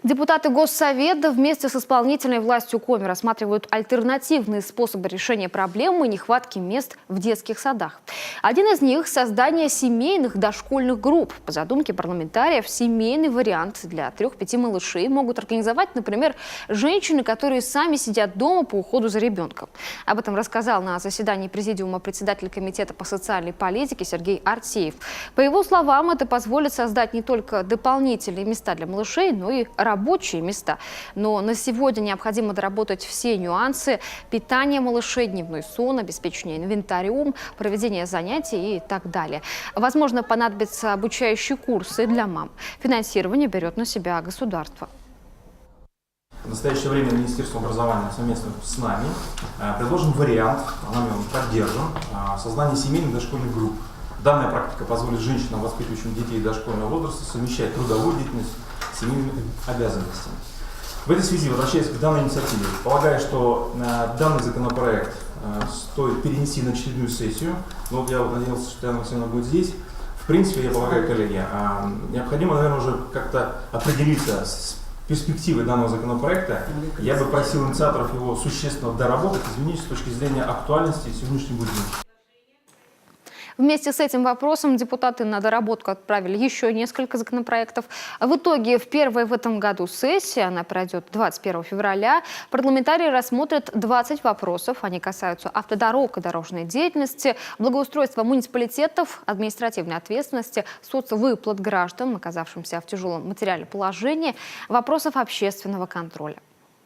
Депутаты Госсовета вместе с исполнительной властью Коми рассматривают альтернативные способы решения проблемы нехватки мест в детских садах. Один из них – создание семейных дошкольных групп. По задумке парламентариев, семейный вариант для 3-5 малышей могут организовать, например, женщины, которые сами сидят дома по уходу за ребенком. Об этом рассказал на заседании Президиума председатель Комитета по социальной политике Сергей Артеев. По его словам, это позволит создать не только дополнительные места для малышей, но и рабочие места. Но на сегодня необходимо доработать все нюансы: питание малышей, дневной сон, обеспечение инвентарем, проведение занятий и так далее. Возможно, понадобятся обучающие курсы для мам. Финансирование берет на себя государство. В настоящее время Министерство образования совместно с нами предложен вариант, нами он поддержан, создания семейных дошкольных групп. Данная практика позволит женщинам, воспитывающим детей дошкольного возраста, совмещать трудовую деятельность с семейными обязанностями. В этой связи, возвращаясь к данной инициативе, полагаю, что данный законопроект стоит перенести на очередную сессию. Но я надеялся, что Татьяна Алексеевна будет здесь. В принципе, я полагаю, коллеги, необходимо, наверное, уже как-то определиться с перспективой данного законопроекта. Я бы просил инициаторов его существенно доработать, изменить с точки зрения актуальности сегодняшнего дня. Вместе с этим вопросом депутаты на доработку отправили еще несколько законопроектов. В итоге в первой в этом году сессии, она пройдет 21 февраля, парламентарии рассмотрят 20 вопросов. Они касаются автодорог и дорожной деятельности, благоустройства муниципалитетов, административной ответственности, соцвыплат граждан, оказавшимся в тяжелом материальном положении, вопросов общественного контроля.